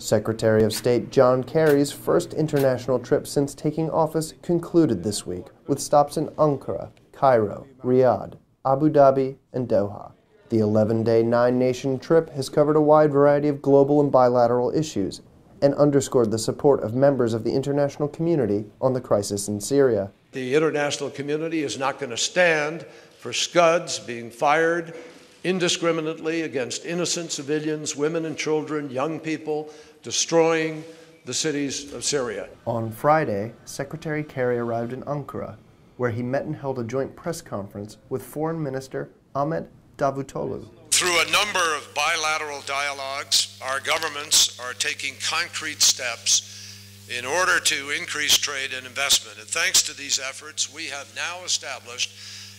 Secretary of State John Kerry's first international trip since taking office concluded this week, with stops in Ankara, Cairo, Riyadh, Abu Dhabi, and Doha. The 11-day, 9-nation trip has covered a wide variety of global and bilateral issues and underscored the support of members of the international community on the crisis in Syria. The international community is not going to stand for Scuds being fired indiscriminately against innocent civilians, women and children, young people, destroying the cities of Syria. On Friday, Secretary Kerry arrived in Ankara, where he met and held a joint press conference with Foreign Minister Ahmet Davutoglu. Through a number of bilateral dialogues, our governments are taking concrete steps in order to increase trade and investment. And thanks to these efforts, we have now established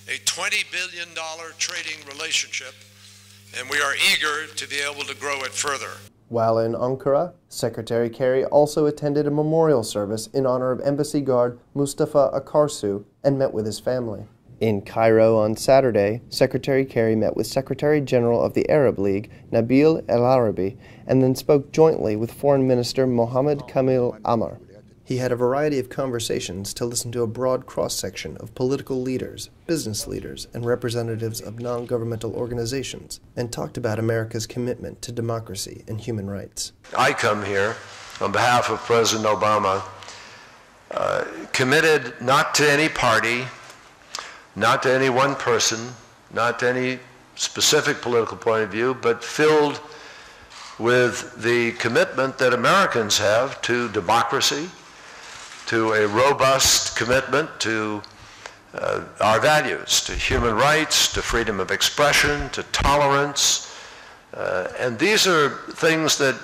a $20 billion trading relationship, and we are eager to be able to grow it further. While in Ankara, Secretary Kerry also attended a memorial service in honor of Embassy Guard Mustafa Akarsu and met with his family. In Cairo on Saturday, Secretary Kerry met with Secretary General of the Arab League, Nabil El Arabi, and then spoke jointly with Foreign Minister Mohammed Kamil Amar. He had a variety of conversations to listen to a broad cross-section of political leaders, business leaders, and representatives of non-governmental organizations, and talked about America's commitment to democracy and human rights. I come here on behalf of President Obama, committed not to any party, not to any one person, not to any specific political point of view, but filled with the commitment that Americans have to democracy, to a robust commitment to our values, to human rights, to freedom of expression, to tolerance. And these are things that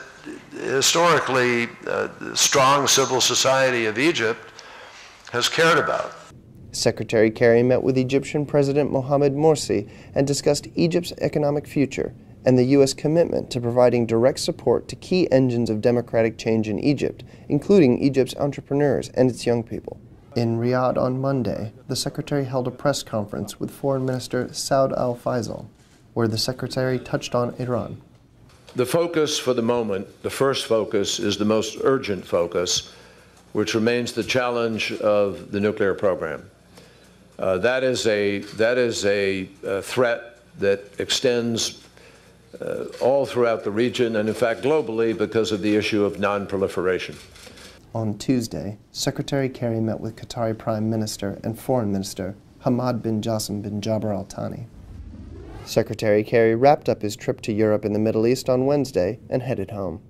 historically the strong civil society of Egypt has cared about. Secretary Kerry met with Egyptian President Mohamed Morsi and discussed Egypt's economic future and the U.S. commitment to providing direct support to key engines of democratic change in Egypt, including Egypt's entrepreneurs and its young people. In Riyadh on Monday, the Secretary held a press conference with Foreign Minister Saud al-Faisal, where the Secretary touched on Iran. The focus for the moment, the first focus, is the most urgent focus, which remains the challenge of the nuclear program. That is a threat that extends all throughout the region and, in fact, globally because of the issue of non-proliferation. On Tuesday, Secretary Kerry met with Qatari Prime Minister and Foreign Minister Hamad bin Jassim bin Jaber Al Thani. Secretary Kerry wrapped up his trip to Europe and the Middle East on Wednesday and headed home.